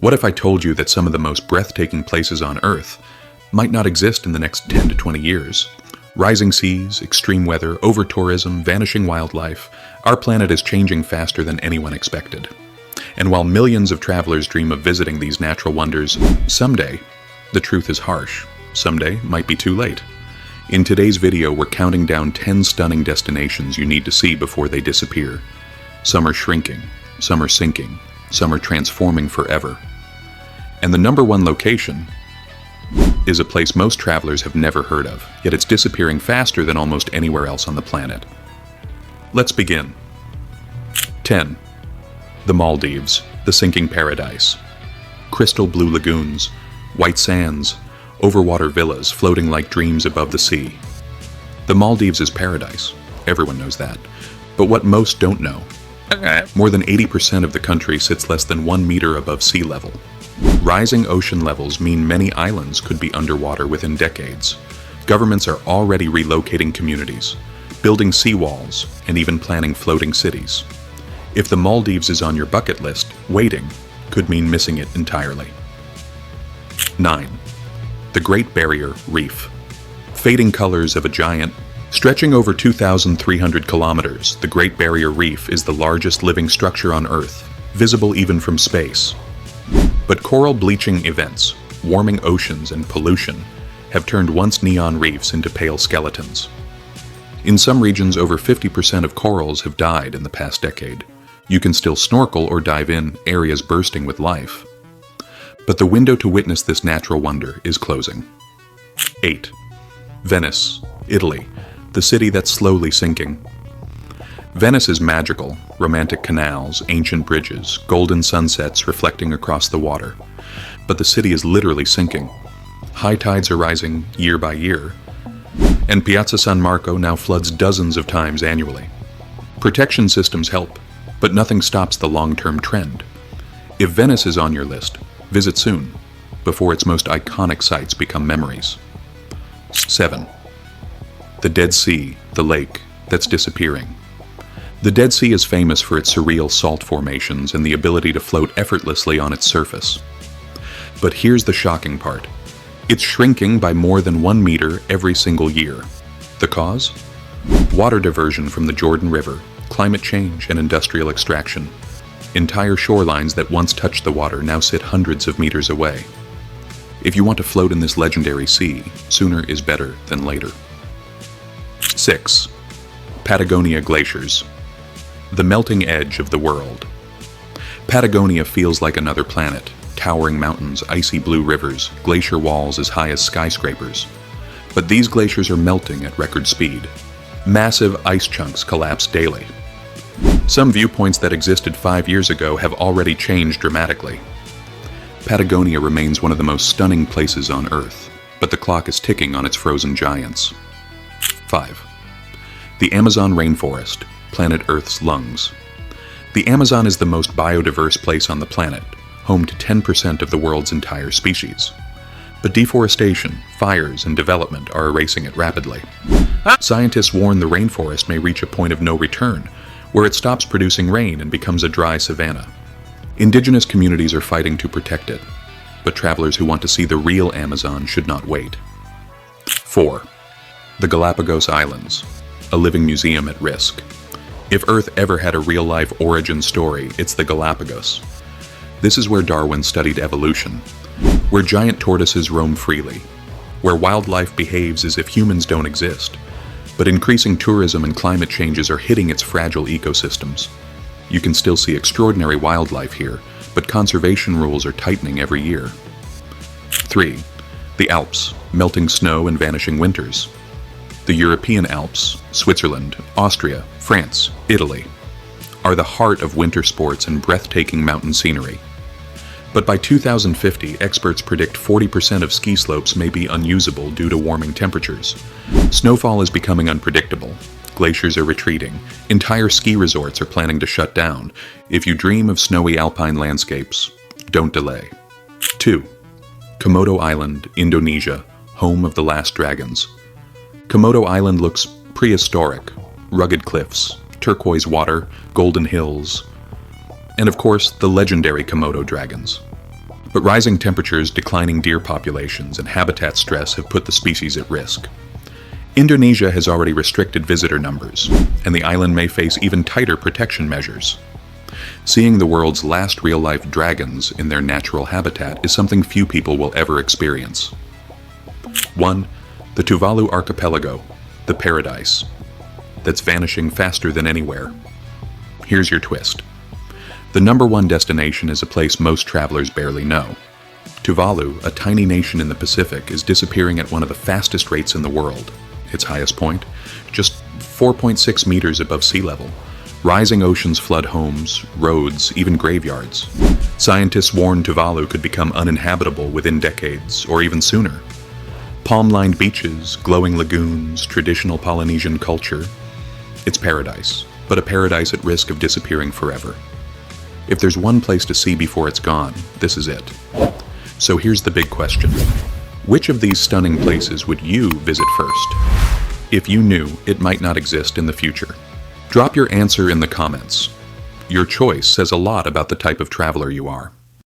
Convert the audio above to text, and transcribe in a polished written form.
What if I told you that some of the most breathtaking places on Earth might not exist in the next 10 to 20 years? Rising seas, extreme weather, over-tourism, vanishing wildlife, our planet is changing faster than anyone expected. And while millions of travelers dream of visiting these natural wonders, someday, the truth is harsh. Someday might be too late. In today's video, we're counting down 10 stunning destinations you need to see before they disappear. Some are shrinking, some are sinking, some are transforming forever. And the number one location is a place most travelers have never heard of, yet it's disappearing faster than almost anywhere else on the planet. Let's begin. 10. The Maldives, the sinking paradise. Crystal blue lagoons, white sands, overwater villas floating like dreams above the sea. The Maldives is paradise. Everyone knows that. But what most don't know, more than 80% of the country sits less than 1 meter above sea level. Rising ocean levels mean many islands could be underwater within decades. Governments are already relocating communities, building seawalls, and even planning floating cities. If the Maldives is on your bucket list, waiting could mean missing it entirely. 9. The Great Barrier Reef. Fading colors of a giant. Stretching over 2,300 kilometers, the Great Barrier Reef is the largest living structure on Earth, visible even from space. But coral bleaching events, warming oceans, and pollution have turned once neon reefs into pale skeletons. In some regions, over 50% of corals have died in the past decade. You can still snorkel or dive in areas bursting with life. But the window to witness this natural wonder is closing. 8. Venice, Italy, the city that's slowly sinking. Venice is magical, romantic canals, ancient bridges, golden sunsets reflecting across the water. But the city is literally sinking. High tides are rising year by year, and Piazza San Marco now floods dozens of times annually. Protection systems help, but nothing stops the long-term trend. If Venice is on your list, visit soon, before its most iconic sites become memories. 7. The Dead Sea, the lake that's disappearing. The Dead Sea is famous for its surreal salt formations and the ability to float effortlessly on its surface. But here's the shocking part. It's shrinking by more than 1 meter every single year. The cause? Water diversion from the Jordan River, climate change, and industrial extraction. Entire shorelines that once touched the water now sit hundreds of meters away. If you want to float in this legendary sea, sooner is better than later. 6. Patagonia glaciers. The melting edge of the world. Patagonia feels like another planet. Towering mountains, icy blue rivers, glacier walls as high as skyscrapers. But these glaciers are melting at record speed. Massive ice chunks collapse daily. Some viewpoints that existed 5 years ago have already changed dramatically. Patagonia remains one of the most stunning places on Earth, but the clock is ticking on its frozen giants. 5. The Amazon rainforest, planet Earth's lungs. The Amazon is the most biodiverse place on the planet, home to 10% of the world's entire species. But deforestation, fires, and development are erasing it rapidly. Scientists warn the rainforest may reach a point of no return, where it stops producing rain and becomes a dry savanna. Indigenous communities are fighting to protect it, but travelers who want to see the real Amazon should not wait. 4. The Galapagos Islands, a living museum at risk. If Earth ever had a real-life origin story, it's the Galapagos. This is where Darwin studied evolution, where giant tortoises roam freely, where wildlife behaves as if humans don't exist, but increasing tourism and climate changes are hitting its fragile ecosystems. You can still see extraordinary wildlife here, but conservation rules are tightening every year. 3. The Alps, melting snow and vanishing winters. The European Alps, Switzerland, Austria, France, Italy, are the heart of winter sports and breathtaking mountain scenery. But by 2050, experts predict 40% of ski slopes may be unusable due to warming temperatures. Snowfall is becoming unpredictable. Glaciers are retreating. Entire ski resorts are planning to shut down. If you dream of snowy alpine landscapes, don't delay. 2. Komodo Island, Indonesia, home of the last dragons. Komodo Island looks prehistoric. Rugged cliffs, turquoise water, golden hills, and of course, the legendary Komodo dragons. But rising temperatures, declining deer populations, and habitat stress have put the species at risk. Indonesia has already restricted visitor numbers, and the island may face even tighter protection measures. Seeing the world's last real-life dragons in their natural habitat is something few people will ever experience. 1. The Tuvalu Archipelago, the paradise, that's vanishing faster than anywhere. Here's your twist. The #1 destination is a place most travelers barely know. Tuvalu, a tiny nation in the Pacific, is disappearing at one of the fastest rates in the world. Its highest point, just 4.6 meters above sea level. Rising oceans flood homes, roads, even graveyards. Scientists warn Tuvalu could become uninhabitable within decades, or even sooner. Palm-lined beaches, glowing lagoons, traditional Polynesian culture. It's paradise, but a paradise at risk of disappearing forever. If there's one place to see before it's gone, this is it. So here's the big question. Which of these stunning places would you visit first? If you knew it might not exist in the future. Drop your answer in the comments. Your choice says a lot about the type of traveler you are.